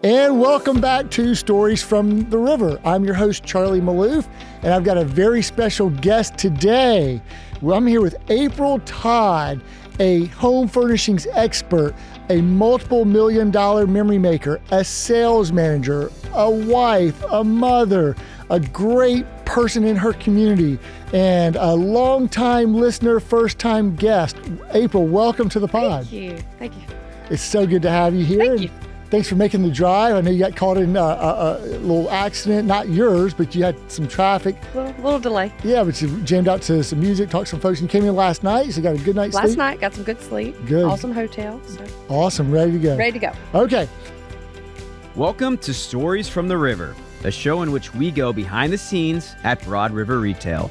And welcome back to Stories from the River. I'm your host, Charlie Malouf, and I've got a very special guest today. Well, I'm here with April Todd, a home furnishings expert, a multiple million-dollar memory maker, a sales manager, a wife, a mother, a great person in her community, and a longtime listener, first-time guest. April, welcome to the pod. Thank you. Thank you. It's so good to have you here. Thank you. Thanks for making the drive. I know you got caught in a little accident, not yours, but you had some traffic. A little delay. Yeah, but you jammed out to some music, talked to some folks, and came in last night, so you got a good night's sleep? Last night, got some good sleep. Good. Awesome hotel. So. Awesome. Ready to go. Ready to go. Okay. Welcome to Stories from the River, a show in which we go behind the scenes at Broad River Retail.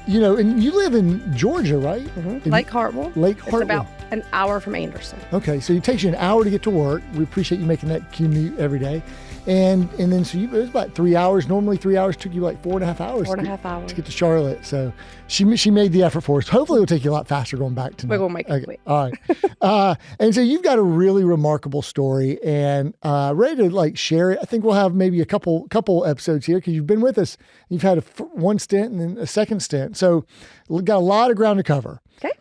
You know, and you live in Georgia, right? Mm-hmm. Lake Hartwell. Lake Hartwell. It's about an hour from Anderson. Okay, so it takes you an hour to get to work. We appreciate you making that commute every day. And then so it was about 3 hours. Normally 3 hours took you like 4.5 hours. 4.5 hours. To get to Charlotte. So she made the effort for us. Hopefully it'll take you a lot faster going back tonight. We're going to make it quick. All right. And so you've got a really remarkable story and ready to like share it. I think we'll have maybe a couple episodes here because you've been with us. You've had one stint and then a second stint. So we've got a lot of ground to cover. Okay.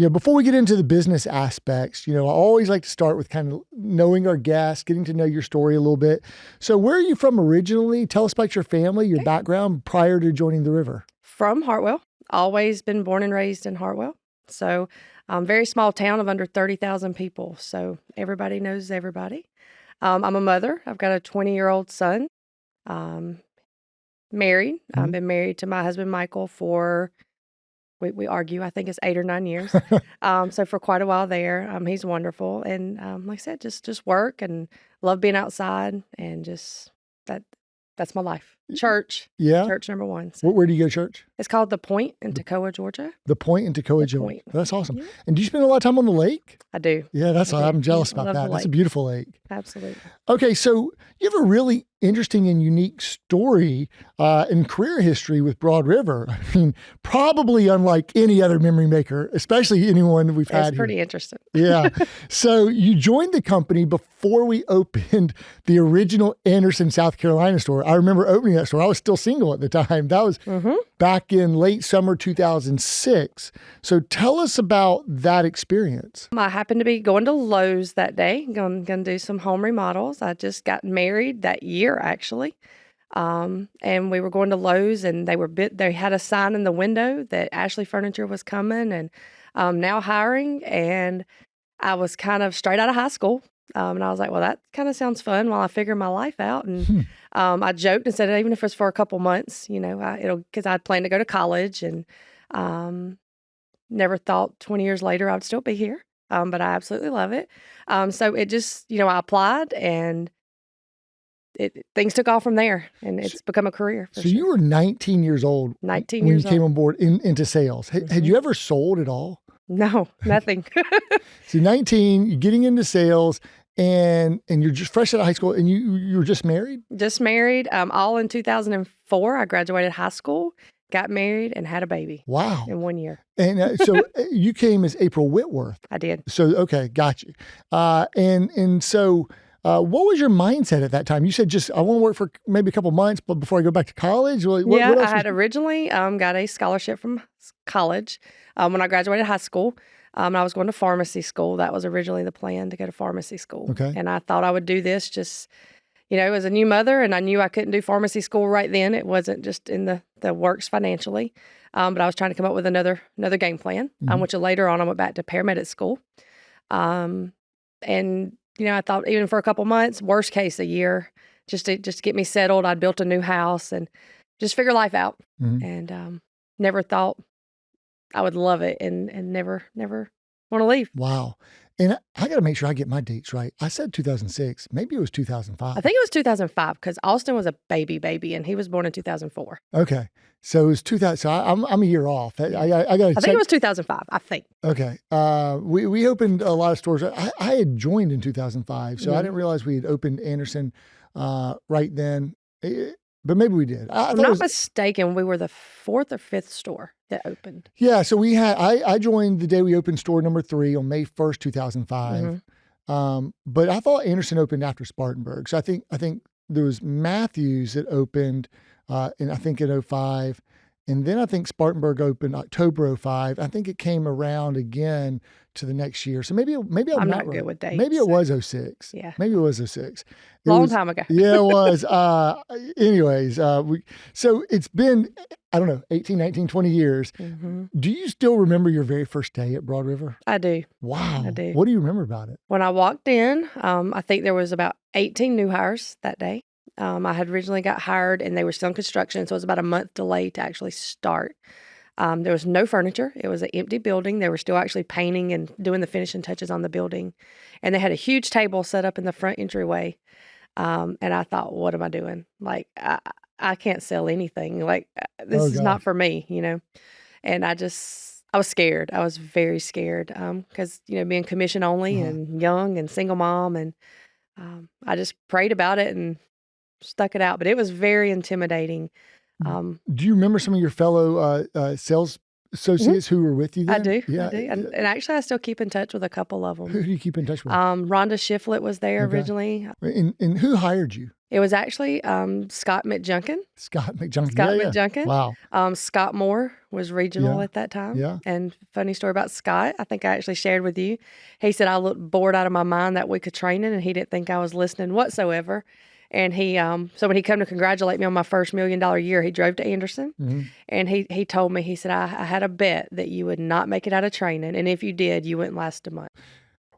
Before we get into the business aspects, I always like to start with kind of knowing our guests, getting to know your story a little bit. So where are you from originally? Tell us about your family, your background prior to joining the river. From Hartwell. Always been born and raised in Hartwell. So very small town of under 30,000 people. So everybody knows everybody. I'm a mother. I've got a 20-year-old son. Married. Mm-hmm. I've been married to my husband, Michael, for... We argue, I think it's 8 or 9 years. So for quite a while there, he's wonderful. And like I said, just work and love being outside and just that's my life. Church. Yeah. Church number one. So Where do you go to church? it's called The Point in Toccoa, Georgia. The Point in Toccoa, The Georgia. Point. That's awesome. Yeah. And do you spend a lot of time on the lake? I do. Yeah, that's I why do. I'm jealous I about love that. the That's a lake. beautiful lake. Absolutely. Okay, so you have a really interesting and unique story in career history with Broad River. I mean, probably unlike any other memory maker, especially anyone we've had It's pretty here. interesting. Yeah. So you joined the company before we opened the original Anderson, South Carolina store. I remember opening that store. I was still single at the time. That was back in late summer 2006. So tell us about that experience. I happened to be going to Lowe's that day, going to do some home remodels. I just got married that year, actually. And we were going to Lowe's and they had a sign in the window that Ashley Furniture was coming and now hiring. And I was kind of straight out of high school. And I was like, well, that kind of sounds fun while I figure my life out. And I joked and said, even if it's for a couple months, because I'd planned to go to college and never thought 20 years later I would still be here. But I absolutely love it. So it just, I applied and things took off from there and it's become a career. So you were 19 years old 19 when years you came old. on board into sales. Had you ever sold at all? No, nothing. So 19, you're getting into sales and you're just fresh out of high school and you were just married? Just married, all in 2004. I graduated high school, got married, and had a baby. Wow. In 1 year. And so you came as April Whitworth. I did. So, okay, got you. And so what was your mindset at that time? You said I want to work for maybe a couple months, but before I go back to college? What else I had originally got a scholarship from college when I graduated high school. I was going to pharmacy school. That was originally the plan, to go to pharmacy school. Okay. And I thought I would do this just, as a new mother, and I knew I couldn't do pharmacy school right then. It wasn't just in the works financially. But I was trying to come up with another game plan, which later on I went back to paramedic school. And I thought even for a couple months, worst case a year, just to get me settled. I'd built a new house and just figure life out. And never thought I would love it and never want to leave. Wow. And I got to make sure I get my dates right. I said 2006. Maybe it was 2005. I think it was 2005 because Austin was a baby and he was born in 2004. Okay. So it was 2000. So I'm a year off. I got to I think it was 2005. I think. Okay. We opened a lot of stores. I had joined in 2005, so I didn't realize we had opened Anderson right then. But maybe we did. If I'm not mistaken, we were the 4th or 5th store that opened. Yeah. So I joined the day we opened store number 3 on May 1st, 2005. But I thought Anderson opened after Spartanburg. So I think there was Matthews that opened, in I think in 05. And then I think Spartanburg opened October 05. I think it came around again to the next year. So maybe I'm I'm not not good right. with dates. Maybe it was 06. Yeah. Maybe it was 06. Long time ago. Yeah, it was. Anyways, so it's been, I don't know, 18, 19, 20 years. Mm-hmm. Do you still remember your very first day at Broad River? I do. Wow. I do. What do you remember about it? When I walked in, I think there was about 18 new hires that day. I had originally got hired and they were still in construction, so it was about a month delay to actually start. There was no furniture. It was an empty building. They were still actually painting and doing the finishing touches on the building. And they had a huge table set up in the front entryway. And I thought, what am I doing? Like, I can't sell anything. Like, this is not for me, you know? And I was scared. I was very scared because, you know, being commission only and young and single mom. And I just prayed about it and stuck it out. But it was very intimidating. Do you remember some of your fellow sales associates who were with you then? I do. Yeah. I do. And actually, I still keep in touch with a couple of them. Who do you keep in touch with? Rhonda Shiflett was there originally. And who hired you? It was actually Scott McJunkin. Scott McJunkin. McJunkin. Wow. Scott Moore was regional at that time. Yeah. And funny story about Scott, I think I actually shared with you. He said I looked bored out of my mind that week of training, and he didn't think I was listening whatsoever. And he, so when he come to congratulate me on my first $1 million year, he drove to Anderson, and he told me, he said, I had a bet that you would not make it out of training, and if you did, you wouldn't last a month.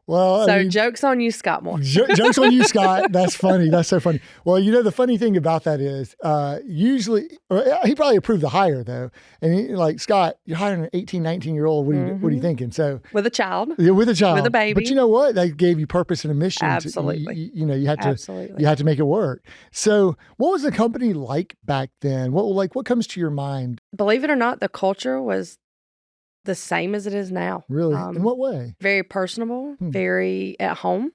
Well, so joke's on you, Scott Moore. Joke's on you, Scott. That's funny. That's so funny. Well, you know, the funny thing about that is usually, he probably approved the hire though. And like, Scott, you're hiring an 18, 19-year-old. What are you thinking? So with a child. Yeah, with a child. With a baby. But you know what? They gave you purpose and a mission. Absolutely. You know, you had to make it work. So what was the company like back then? What comes to your mind? Believe it or not, the culture was the same as it is now. Really? In what way? Very personable, very at home.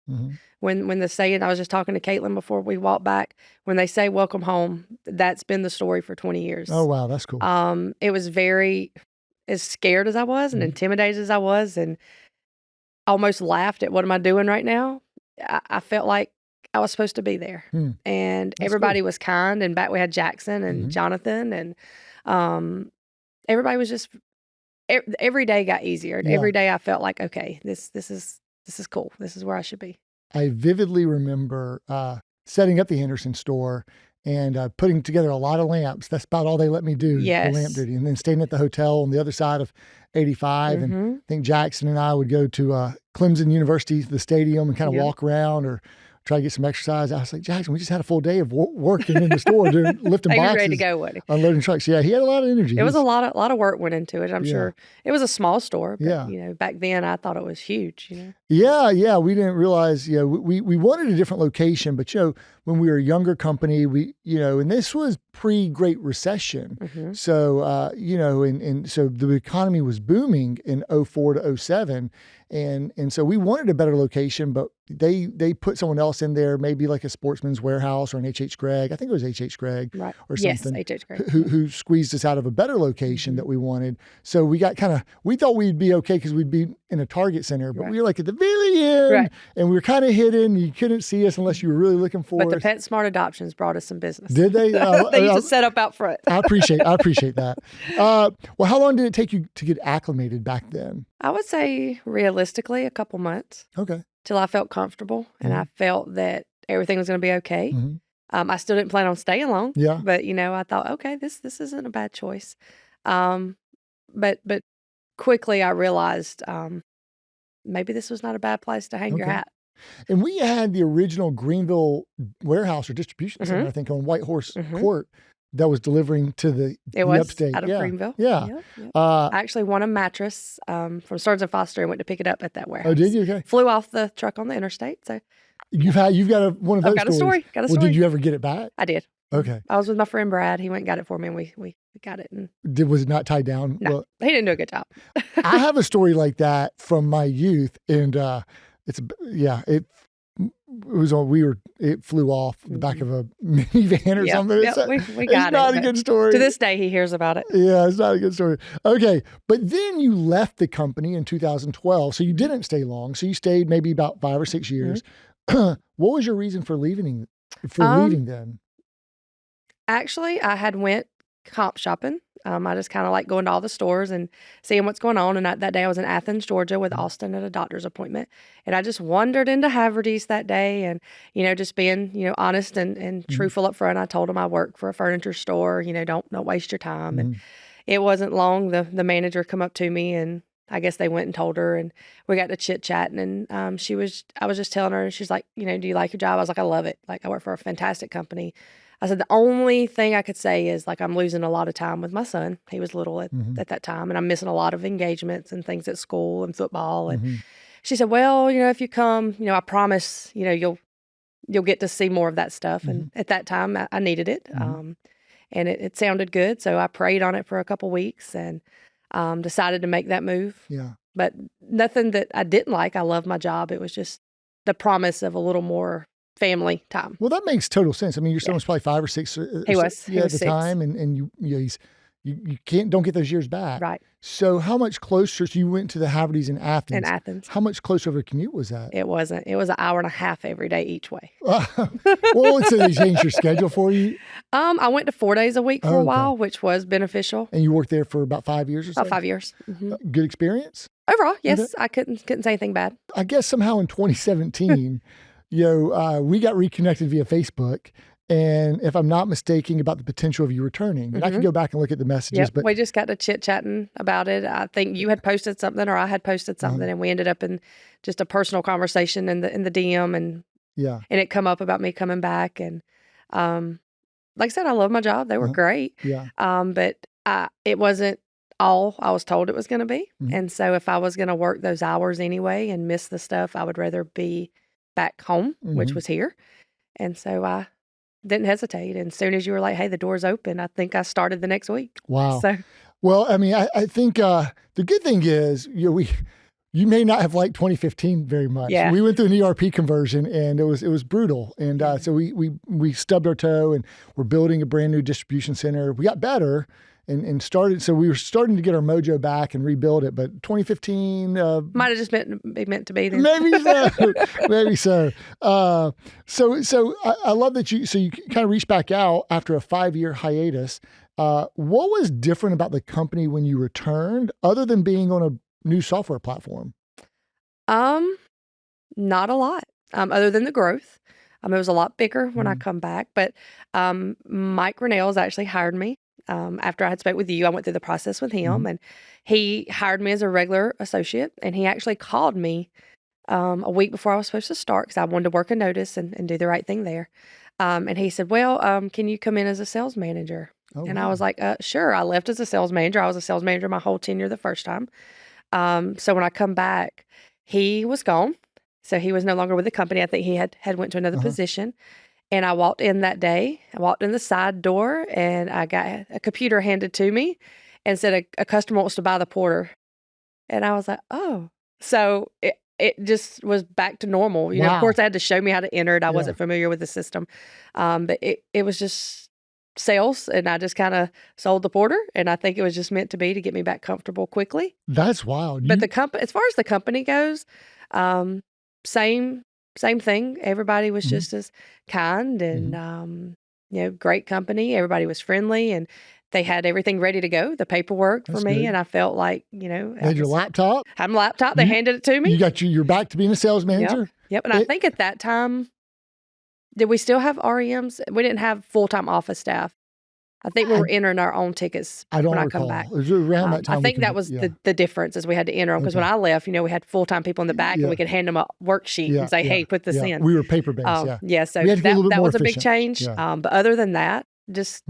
When the saying, I was just talking to Caitlin before we walked back, when they say welcome home, that's been the story for 20 years. Oh, wow. That's cool. It was very, as scared as I was and intimidated as I was, and almost laughed at what am I doing right now. I felt like I was supposed to be there. And that's everybody was kind. And back we had Jackson and Jonathan, and everybody was just, every day got easier. And every day I felt like, okay, this is cool. This is where I should be. I vividly remember setting up the Anderson store and putting together a lot of lamps. That's about all they let me do, the lamp duty. And then staying at the hotel on the other side of 85. And I think Jackson and I would go to Clemson University, the stadium, and kind of walk around or try to get some exercise. I was like, Jackson, we just had a full day of working in the store, lifting boxes, ready to go, wasn't he? Unloading trucks. Yeah, he had a lot of energy. It was a lot of work went into it. I'm sure it was a small store, but you know, back then I thought it was huge. You know. Yeah, we didn't realize. We wanted a different location, but you know, when we were a younger company, and this was pre-Great Recession, so you know, and so the economy was booming in 04 to 07. And so we wanted a better location, but they put someone else in there, maybe like a Sportsman's Warehouse or an H.H. Gregg. I think it was H.H. Gregg or something. Yes, H.H. Gregg. Who squeezed us out of a better location that we wanted. So we got we thought we'd be okay because we'd be in a Target center, but we were like at the very end, and we were kind of hidden. You couldn't see us unless you were really looking for us. But the PetSmart Adoptions brought us some business. Did they? They used to set up out front. I appreciate that. Well, how long did it take you to get acclimated back then? I would say realistically a couple months. Okay. Till I felt comfortable and I felt that everything was going to be okay. I still didn't plan on staying long. Yeah. But you know, I thought, okay, this isn't a bad choice. But quickly I realized maybe this was not a bad place to hang your hat. And we had the original Greenville warehouse or distribution center, I think, on White Horse Court that was delivering to the upstate. Out of Greenville. Yeah. Yep. I actually won a mattress from Stearns & Foster and went to pick it up at that warehouse. Oh, did you? Okay. Flew off the truck on the interstate. So you've got one of those. I've got a story. Well, did you ever get it back? I did. Okay. I was with my friend Brad. He went and got it for me, and we got it. And was it not tied down? No, well, he didn't do a good job. I have a story like that from my youth, and it flew off the back of a minivan or something. We got it's not a good story. To this day, he hears about it. Yeah, it's not a good story. Okay. But then you left the company in 2012. So you didn't stay long. So you stayed maybe about 5 or 6 years. What was your reason for leaving then? Actually, I had went comp shopping. I just kind of like going to all the stores and seeing what's going on. And that day I was in Athens, Georgia with Austin at a doctor's appointment. And I just wandered into Haverty's that day and, just being, honest and truthful up front. I told him I work for a furniture store, don't waste your time. And it wasn't long. The manager come up to me and I guess they went and told her and we got to chit chatting and I was just telling her and she's like, do you like your job? I was like, I love it. Like I work for a fantastic company. I said, the only thing I could say is like, I'm losing a lot of time with my son. He was little at that time and I'm missing a lot of engagements and things at school and football. And she said, well, if you come, I promise, you'll get to see more of that stuff. And at that time I needed it. And it sounded good. So I prayed on it for a couple weeks and decided to make that move. Yeah. But nothing that I didn't like. I loved my job. It was just the promise of a little more family time. Well, that makes total sense. I mean, your son was probably 5 or 6. He was. At the time, and you don't get those years back. Right. So how much closer? So you went to the Havertys in Athens. In Athens. How much closer of a commute was that? It wasn't. It was an hour and a half every day each way. Well, so they changed your schedule for you? I went to 4 days a week for a while, which was beneficial. And you worked there for about 5 years or so? About 5 years. Good experience? Overall, yes. I couldn't say anything bad. I guess somehow in 2017, we got reconnected via Facebook. And if I'm not mistaken, about the potential of you returning. And I can go back and look at the messages. But we just got to chit-chatting about it. I think you had posted something or I had posted something and we ended up in just a personal conversation in the DM and it come up about me coming back. And like I said, I love my job. They were great. Yeah. But it wasn't all I was told it was going to be. And so if I was going to work those hours anyway and miss the stuff, I would rather be back home, which was here. And so I didn't hesitate. And as soon as you were like, hey, the door's open, I think I started the next week. Wow. So, well, I mean, I think the good thing is, you may not have liked 2015 very much. Yeah. We went through an ERP conversion and it was brutal. And so we stubbed our toe and we're building a brand new distribution center. We got better and started. So we were starting to get our mojo back and rebuild it. But 2015 might have just meant to be there. Maybe so. Maybe so. So I love that you kind of reached back out after a 5-year hiatus. What was different about the company when you returned, other than being on a new software platform? Not a lot. Other than the growth. It was a lot bigger when I come back. But Mike Rennell's actually hired me. After I had spoke with you, I went through the process with him and he hired me as a regular associate. And he actually called me a week before I was supposed to start because I wanted to work a notice and do the right thing there. And he said, well, can you come in as a sales manager? Oh, and wow. I was like, sure. I left as a sales manager. I was a sales manager my whole tenure the first time. So when I come back, he was gone. So he was no longer with the company. I think he had went to another position. And I walked in that day. I walked in the side door and I got a computer handed to me and said a customer wants to buy the porter. And I was like, oh. So it just was back to normal. You know, of course, I had to show me how to enter it. I wasn't familiar with the system. But it was just sales. And I just kind of sold the porter. And I think it was just meant to be to get me back comfortable quickly. That's wild. But as far as the company goes, same thing. Everybody was just as kind and, great company. Everybody was friendly and they had everything ready to go, the paperwork for me. Good. And I felt like, had your laptop? Had my laptop. They handed it to me. You're back to being a sales manager? Yep. And I think at that time, did we still have REMs? We didn't have full-time office staff. I think we were entering our own tickets when I come back. It was around that time. I think that was the difference is we had to enter them because when I left, we had full-time people in the back and we could hand them a worksheet and say, hey, put this in. We were paper-based, so that was a big change. But other than that, just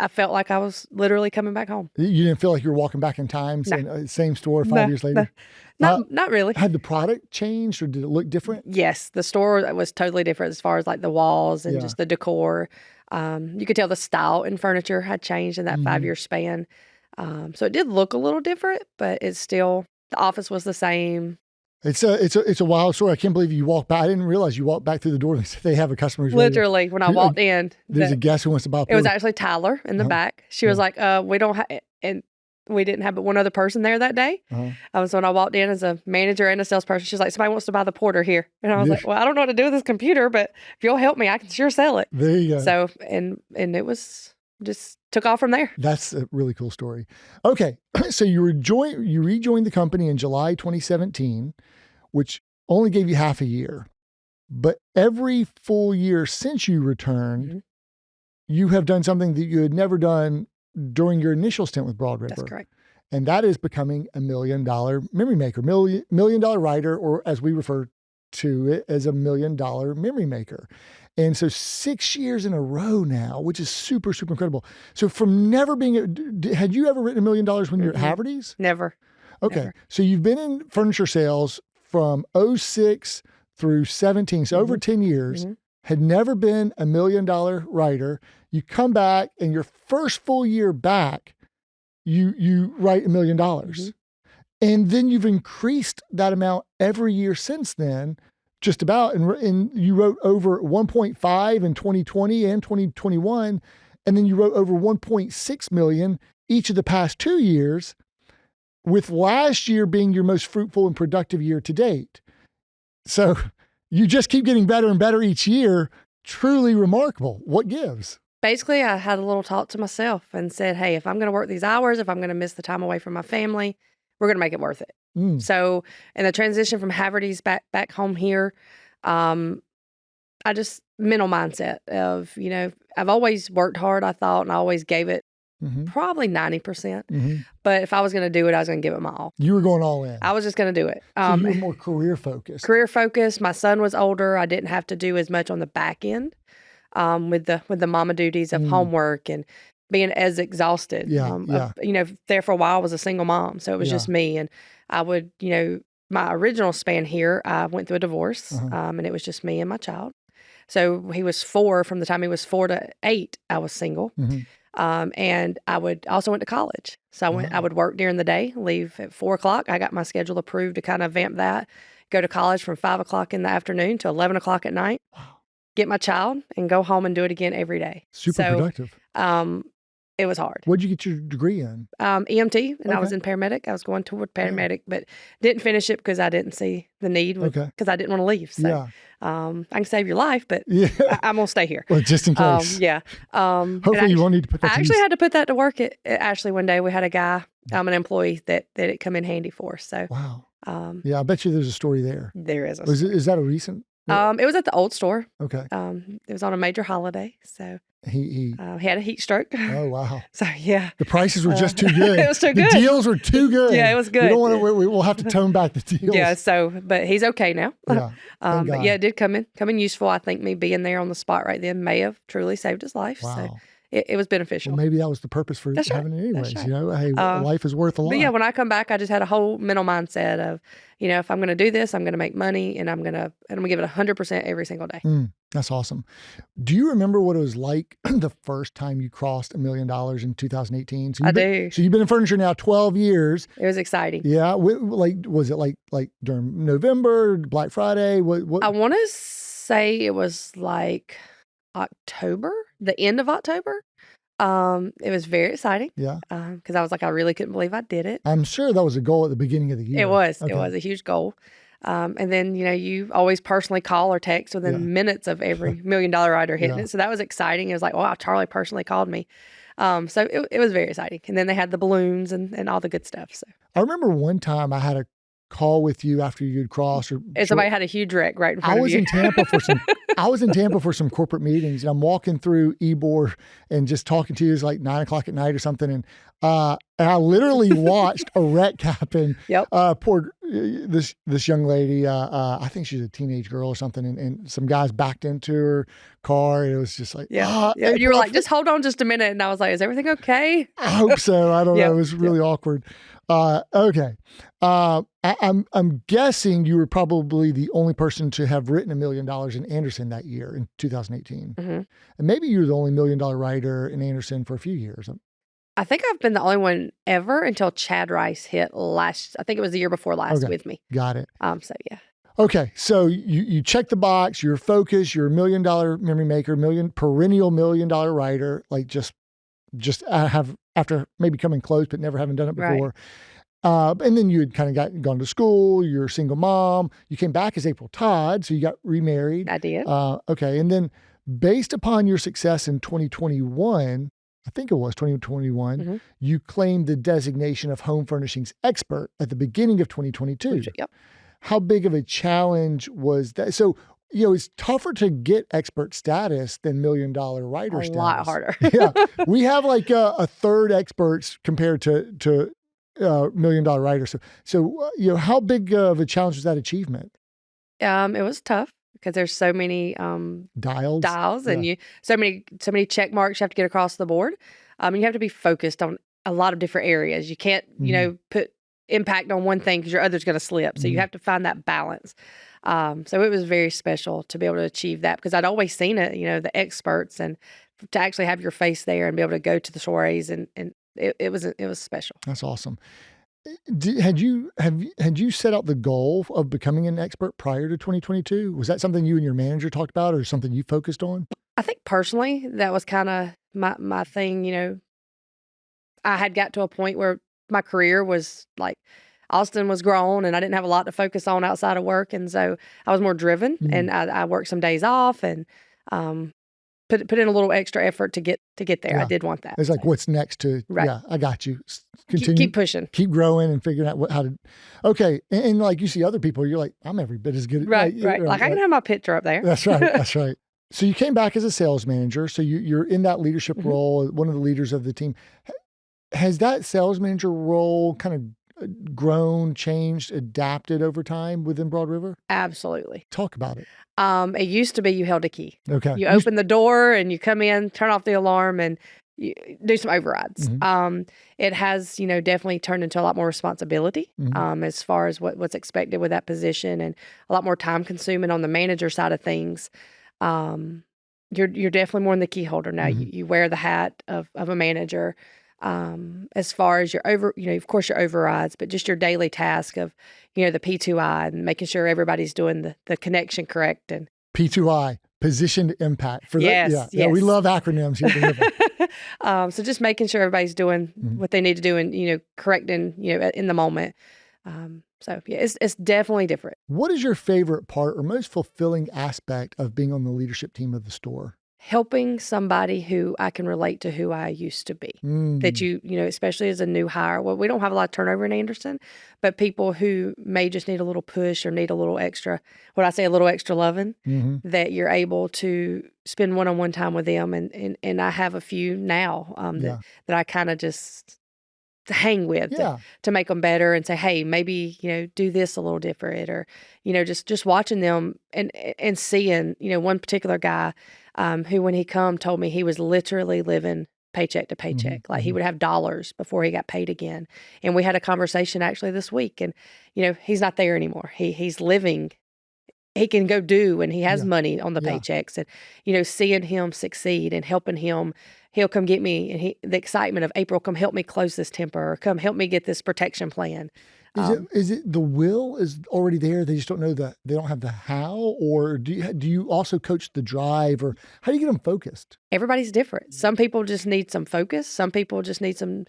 I felt like I was literally coming back home. You didn't feel like you were walking back in time, same store 5 years later? Not really. Had the product changed or did it look different? Yes, the store was totally different as far as like the walls and just the decor. You could tell the style in furniture had changed in that 5-year span. So it did look a little different, but it's still, the office was the same. It's a wild story. I can't believe you walked by. I didn't realize you walked back through the door and they said they have a customer who's ready to- Literally, when I walked in, There's a guest who wants to buy a it was portable. actually Tyler in the Uh-huh. back. She was like, we don't have, and we didn't have but one other person there that day. So when I walked in as a manager and a salesperson, she's like, somebody wants to buy the porter here. And I was like, well, I don't know what to do with this computer, but if you'll help me, I can sure sell it. There you go. So, and it was just took off from there. That's a really cool story. Okay. So you rejoined the company in July 2017, which only gave you half a year. But every full year since you returned, you have done something that you had never done during your initial stint with Broad River. That's correct. And that is becoming a $1 million memory maker, million dollar writer, or as we refer to it as a $1 million memory maker. And so 6 years in a row now, which is super, super incredible. So from never being, had you ever written $1 million when you were at Haverty's? Never. Okay. Never. So you've been in furniture sales from 06 through 17. So over 10 years, had never been a $1 million writer. You come back and your first full year back, you write $1 million. And then you've increased that amount every year since then, just about. And you wrote over 1.5 in 2020 and 2021. And then you wrote over 1.6 million each of the past 2 years, with last year being your most fruitful and productive year to date. So you just keep getting better and better each year. Truly remarkable. What gives? Basically, I had a little talk to myself and said, hey, if I'm going to work these hours, if I'm going to miss the time away from my family, we're going to make it worth it. So in the transition from Haverty's back home here, I just mental mindset of, I've always worked hard, I thought, and I always gave it probably 90%. But if I was going to do it, I was going to give it my all. You were going all in. I was just going to do it. So you were more career focused. Career focused. My son was older. I didn't have to do as much on the back end with the mama duties of homework and being as exhausted. There for a while I was a single mom, so it was just me. And I would, my original span here, I went through a divorce, and it was just me and my child. So he was 4. From the time he was 4 to 8, I was single. And I also went to college. So I would work during the day, leave at 4 o'clock. I got my schedule approved to kind of vamp that, go to college from 5 o'clock in the afternoon to 11 o'clock at night, get my child and go home and do it again every day. Super productive. It was hard. What'd you get your degree in? EMT, and I was in paramedic. I was going toward paramedic, but didn't finish it because I didn't see the need because I didn't want to leave. So I can save your life, but I'm going to stay here. Well, just in case. Hopefully you won't need to put that I actually had to put that to work at Ashley one day. We had a guy, an employee that it come in handy for. So wow. I bet you there's a story there. There is. Is that a recent? It was at the old store. Okay. It was on a major holiday, so he had a heat stroke. Oh wow! So yeah, the prices were just too good. It was too good. The deals were too good. Yeah, it was good. We don't want to. We'll have to tone back the deals. Yeah. So, but he's okay now. Yeah. But yeah, it did come in useful. I think me being there on the spot right then may have truly saved his life. Wow. So it was beneficial. Well, maybe that was the purpose for having it anyways. Right. Hey, life is worth a lot. But yeah, when I come back, I just had a whole mental mindset of, if I'm going to do this, I'm going to make money, and I'm going to give it 100% every single day. That's awesome. Do you remember what it was like the first time you crossed $1 million in 2018? I do. So you've been in furniture now 12 years. It was exciting. Yeah. Was it like during November, Black Friday? What? I want to say it was like October, the end of October. It was very exciting. Yeah. Because I was like, I really couldn't believe I did it. I'm sure that was a goal at the beginning of the year. It was. Okay. It was a huge goal. And then, you always personally call or text within minutes of every $1 million rider hitting it. So that was exciting. It was like, wow, Charlie personally called me. So it was very exciting. And then they had the balloons and all the good stuff. So I remember one time I had a call with you after you'd crossed, and somebody had a huge wreck right in front of you. I was in Tampa for some corporate meetings, and I'm walking through Ybor and just talking to you. It's like 9 o'clock at night or something, and I literally watched a wreck happen. Yep. Poor this young lady. I think she's a teenage girl or something, and some guys backed into her car. And it was just like, you were like, just hold on just a minute, and I was like, is everything okay? I hope so. I don't know. It was really awkward. Okay. I'm guessing you were probably the only person to have written $1 million in Anderson that year in 2018. And maybe you were the only $1 million writer in Anderson for a few years. I think I've been the only one ever until Chad Rice hit I think it was the year before last with me. Got it. So yeah. Okay. So you check the box, you're focused, you're $1 million memory maker, perennial $1 million writer, like just have after maybe coming close, but never having done it before. Right. And then you had kind of gone to school, you're a single mom, you came back as April Todd. So you got remarried. I did. Okay. And then based upon your success in 2021, I think it was 2021, you claimed the designation of home furnishings expert at the beginning of 2022. Yep. How big of a challenge was that? So, it's tougher to get expert status than $1 million writer status. A lot harder. Yeah. We have like a third experts compared to $1 million writer. So, how big of a challenge was that achievement? It was tough because there's so many dials and so many check marks you have to get across the board. You have to be focused on a lot of different areas. You can't, put impact on one thing because your other's going to slip. So you have to find that balance. So it was very special to be able to achieve that because I'd always seen it, the experts, and to actually have your face there and be able to go to the soirees and it was special. That's awesome. Had you set out the goal of becoming an expert prior to 2022? Was that something you and your manager talked about, or something you focused on? I think personally that was kind of my thing. I had got to a point where my career was like Austin was grown and I didn't have a lot to focus on outside of work, and so I was more driven. And I worked some days off and put in a little extra effort to get there. Yeah. I did want that. It's like, what's next to, yeah, I got you. Continue. Keep pushing. Keep growing and figuring out how to, okay. And like you see other people, you're like, I'm every bit as good. Right. Like I can have my picture up there. That's right. That's right. So you came back as a sales manager. So you're in that leadership role, one of the leaders of the team. Has that sales manager role kind of grown, changed, adapted over time within Broad River? Absolutely. Talk about it. It used to be you held a key. Okay. You open the door and you come in, turn off the alarm, and you do some overrides. It has, definitely turned into a lot more responsibility as far as what's expected with that position, and a lot more time consuming on the manager side of things. You're definitely more in the key holder now. You wear the hat of a manager. As far as of course your overrides, but just your daily task of, the P2I and making sure everybody's doing the connection correct. And P2I, positioned impact. Yes. Yeah, we love acronyms here. So just making sure everybody's doing what they need to do and, correcting, in the moment. So yeah, it's definitely different. What is your favorite part or most fulfilling aspect of being on the leadership team of the store? Helping somebody who I can relate to who I used to be. That especially as a new hire. Well, we don't have a lot of turnover in Anderson, but people who may just need a little push or need a little extra, a little extra loving, that you're able to spend one-on-one time with them. And I have a few now that I kind of just hang with to make them better and say, hey, maybe, do this a little different, or, just watching them and seeing, one particular guy who, when he told me he was literally living paycheck to paycheck. Like he would have dollars before he got paid again. And we had a conversation actually this week, and, he's not there anymore. He's living, he can go do, and he has money on the paychecks, and, seeing him succeed and helping him, he'll come get me, and the excitement of April, come help me close this temper, or come help me get this protection plan. Is it the will is already there? They just don't know they don't have the how, or do you also coach the drive, or how do you get them focused? Everybody's different. Some people just need some focus. Some people just need some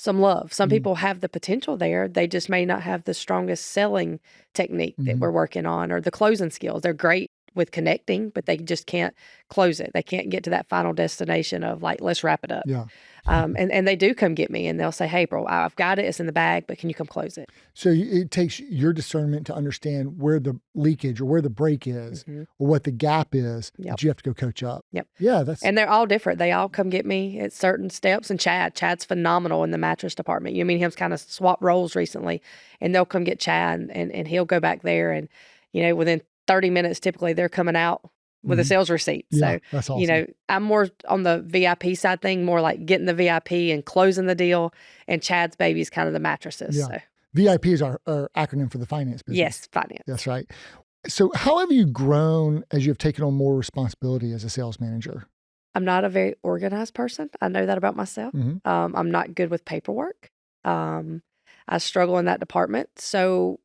love. Some people have the potential there. They just may not have the strongest selling technique that we're working on, or the closing skills. They're great with connecting, but they just can't close it. They can't get to that final destination of like, let's wrap it up. Yeah. And they do come get me, and they'll say, hey, bro, I've got it. It's in the bag, but can you come close it? So it takes your discernment to understand where the leakage or where the break is, or what the gap is that you have to go coach up. Yep. Yeah. And they're all different. They all come get me at certain steps. And Chad's phenomenal in the mattress department. Me and him's kind of swapped roles recently, and they'll come get Chad, and he'll go back there, and, within 30 minutes, typically they're coming out with a sales receipt. Yeah, so, that's awesome. I'm more on the VIP side thing, more like getting the VIP and closing the deal. And Chad's baby is kind of the mattresses. Yeah. So. VIP is our acronym for the finance business. Yes, finance. That's right. So how have you grown as you have taken on more responsibility as a sales manager? I'm not a very organized person. I know that about myself. I'm not good with paperwork. I struggle in that department. So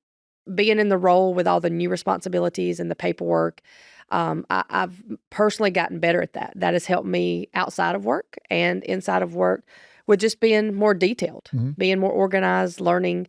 being in the role with all the new responsibilities and the paperwork, I've personally gotten better at that. That has helped me outside of work and inside of work with just being more detailed, being more organized, learning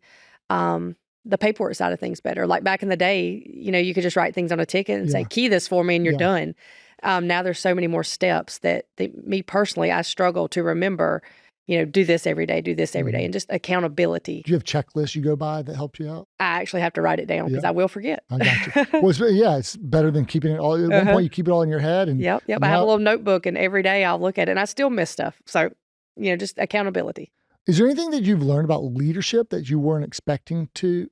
the paperwork side of things better. Like back in the day, you could just write things on a ticket and say, key this for me and you're done. Now there's so many more steps that me personally, I struggle to remember, do this every day, do this every day, and just accountability. Do you have checklists you go by that help you out? I actually have to write it down because I will forget. I got you. Well, it's better than keeping it all. At one point, you keep it all in your head. And Yep. And I have a little notebook, and every day I'll look at it, and I still miss stuff. So, just accountability. Is there anything that you've learned about leadership that you weren't expecting to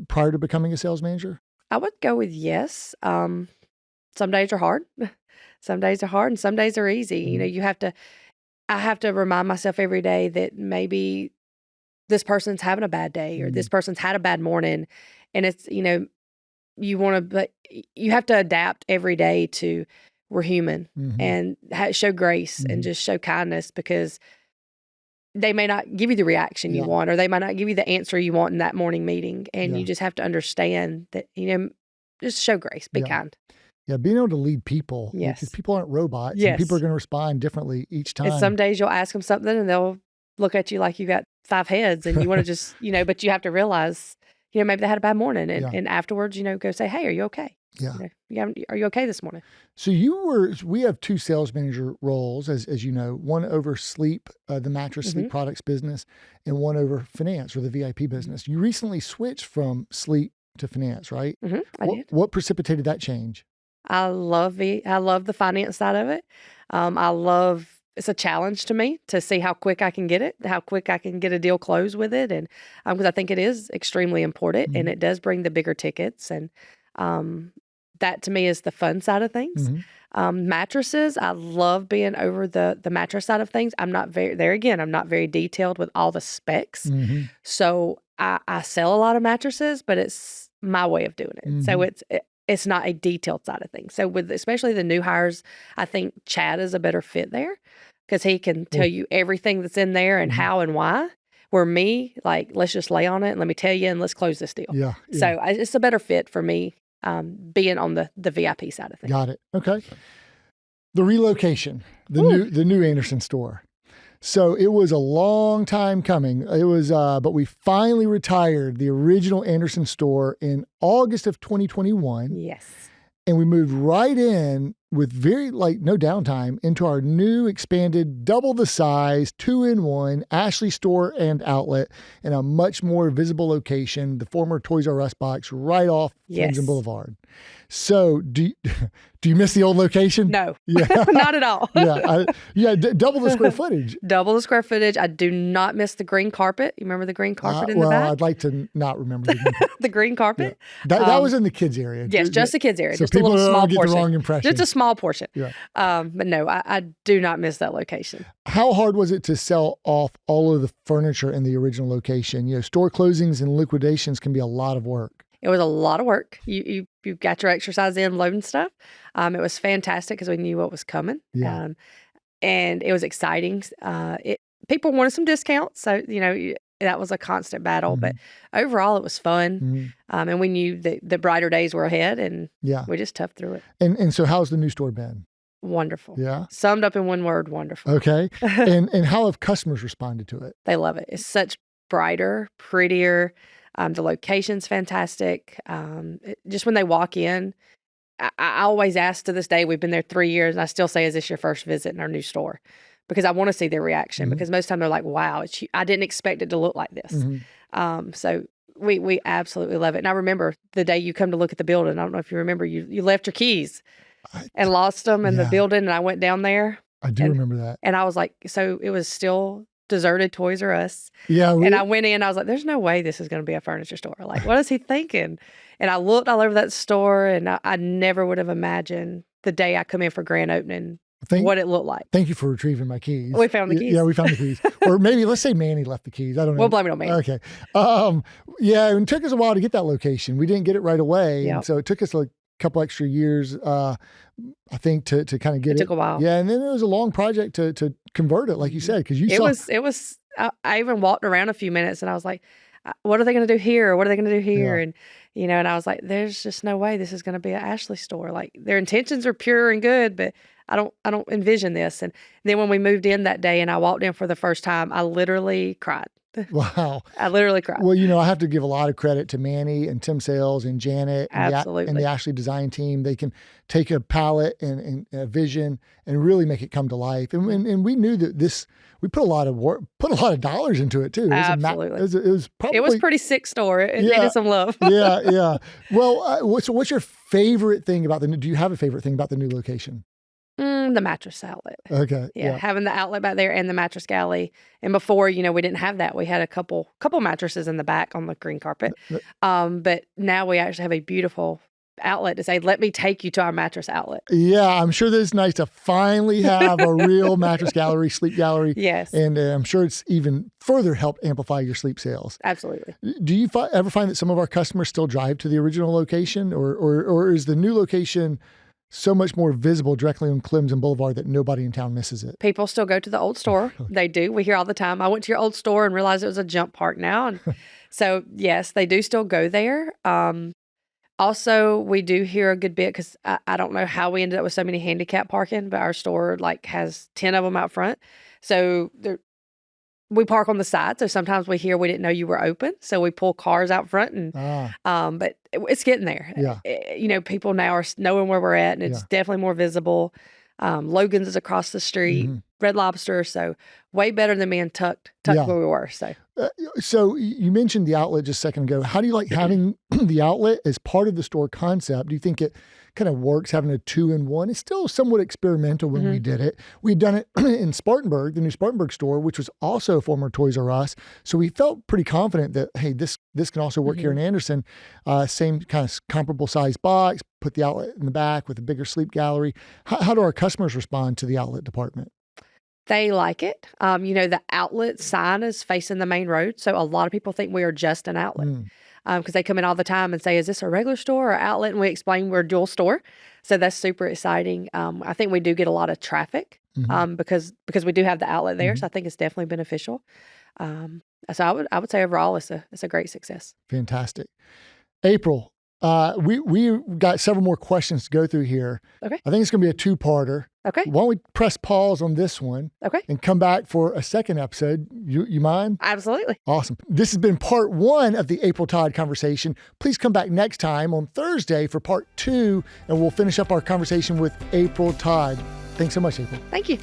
prior to becoming a sales manager? I would go with yes. Some days are hard. Some days are hard, and some days are easy. I have to remind myself every day that maybe this person's having a bad day or this person's had a bad morning. And it's, but you have to adapt every day to we're human and show grace and just show kindness, because they may not give you the reaction you want, or they might not give you the answer you want in that morning meeting. And you just have to understand that, just show grace, be kind. Yeah, being able to lead people. Yes. Because people aren't robots. And people are going to respond differently each time. And some days you'll ask them something and they'll look at you like you got 5 heads and you want to just, but you have to realize, maybe they had a bad morning. And afterwards, go say, hey, are you okay? Yeah. Are you okay this morning? So we have 2 sales manager roles, as you know, one over sleep, the mattress sleep products business, and one over finance, or the VIP business. You recently switched from sleep to finance, right? I did. What precipitated that change? I love the finance side of it. It's a challenge to me to see how quick I can get it, how quick I can get a deal closed with it. And because I think it is extremely important and it does bring the bigger tickets. And that to me is the fun side of things. Mattresses, I love being over the mattress side of things. I'm not very detailed with all the specs. So I sell a lot of mattresses, but it's my way of doing it. So it's not a detailed side of things. So with especially the new hires, I think Chad is a better fit there because he can tell you everything that's in there and how and why. Where me, like, let's just lay on it and let me tell you and let's close this deal. So it's a better fit for me being on the VIP side of things. Got it. Okay. The relocation, the new Anderson store. So it was a long time coming. It was, but we finally retired the original Anderson store in August of 2021. Yes. And we moved right in with no downtime into our new expanded, double the size, 2-in-1 Ashley store and outlet in a much more visible location, the former Toys R Us box right off Clemson Boulevard. So do you miss the old location? No, not at all. Double the square footage. Double the square footage. I do not miss the green carpet. You remember the green carpet in the back? I'd like to not remember the green carpet. The green carpet? Yeah. That was in the kids area. Yes, just the kids area. So just a little small get portion. The wrong impression. Just a small portion. Yeah. But no, I do not miss that location. How hard was it to sell off all of the furniture in the original location? Store closings and liquidations can be a lot of work. It was a lot of work. You got your exercise in loading stuff. It was fantastic because we knew what was coming. Yeah. And it was exciting. People wanted some discounts. So, that was a constant battle. But overall, it was fun. And we knew that the brighter days were ahead. And we just toughed through it. And so how's the new store been? Wonderful. Yeah. Summed up in one word, wonderful. Okay. And how have customers responded to it? They love it. It's such brighter, prettier. The location's fantastic. Just when they walk in, I always ask to this day, we've been there 3 years, and I still say, is this your first visit in our new store? Because I want to see their reaction, because most of the time they're like, wow, I didn't expect it to look like this. So we absolutely love it. And I remember the day you come to look at the building, I don't know if you remember, you left your keys and lost them in the building, and I went down there. I do remember that. And I was like, so it was still deserted Toys R Us. Yeah. And I went in, I was like, there's no way this is going to be a furniture store. Like, what is he thinking? And I looked all over that store, and I never would have imagined the day I come in for grand opening what it looked like. Thank you for retrieving my keys. We found the keys. Yeah, we found the keys. Or maybe, let's say Manny left the keys. I don't know. We'll blame it on Manny. Okay. It took us a while to get that location. We didn't get it right away. Yep. And so it took us like couple extra years, I think, to kind of get it. It took a while. Yeah, and then it was a long project to convert it, like you said, because It was. I even walked around a few minutes, and I was like, "What are they going to do here? What are they going to do here?" Yeah. And and I was like, "There's just no way this is going to be an Ashley store. Like their intentions are pure and good, but I don't envision this." And then when we moved in that day, and I walked in for the first time, I literally cried. Wow. I literally cried. Well, I have to give a lot of credit to Manny and Tim Sales and Janet and Absolutely. the Ashley design team. They can take a palette and a vision and really make it come to life. And we knew that we put a lot of work, put a lot of dollars into it too. Absolutely. It was probably. It was a pretty sick store. It needed some love. Yeah. Well, so what's your favorite thing about do you have a favorite thing about the new location? The mattress outlet. Okay. Yeah, having the outlet back there and the mattress galley. And before, we didn't have that. We had a couple mattresses in the back on the green carpet. But now we actually have a beautiful outlet to say, let me take you to our mattress outlet. Yeah, I'm sure that it's nice to finally have a real mattress gallery, sleep gallery. Yes. And I'm sure it's even further helped amplify your sleep sales. Absolutely. Do you ever find that some of our customers still drive to the original location, or is the new location so much more visible directly on Clemson Boulevard that nobody in town misses it? People still go to the old store. They do. We hear all the time, I went to your old store and realized it was a jump park now. And so, yes, they do still go there. Also, we do hear a good bit because I don't know how we ended up with so many handicap parking, but our store has 10 of them out front. So we park on the side. So sometimes we hear we didn't know you were open. So we pull cars out front but it's getting there. Yeah. People now are knowing where we're at, and it's definitely more visible. Logan's is across the street, Red Lobster. So way better than being tucked where we were. So you mentioned the outlet just a second ago. How do you like having the outlet as part of the store concept? Do you think it kind of works having a 2-in-1? It's still somewhat experimental when we did it. We'd done it in Spartanburg, the new Spartanburg store, which was also a former Toys R Us. So we felt pretty confident that, hey, this can also work here in Anderson. Same kind of comparable size box, put the outlet in the back with a bigger sleep gallery. How do our customers respond to the outlet department? They like it. The outlet sign is facing the main road. So a lot of people think we are just an outlet because they come in all the time and say, is this a regular store or outlet? And we explain we're a dual store. So that's super exciting. I think we do get a lot of traffic because we do have the outlet there. So I think it's definitely beneficial. So I would say overall it's a great success. Fantastic. April, we got several more questions to go through here. Okay. I think it's going to be a two-parter. Okay. Why don't we press pause on this one? Okay. And come back for a second episode. You mind? Absolutely. Awesome. This has been part 1 of the April Todd conversation. Please come back next time on Thursday for part 2, and we'll finish up our conversation with April Todd. Thanks so much, April. Thank you.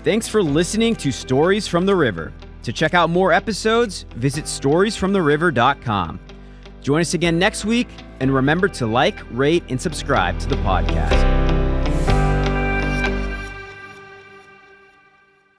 Thanks for listening to Stories from the River. To check out more episodes, visit storiesfromtheriver.com. Join us again next week, and remember to like, rate, and subscribe to the podcast.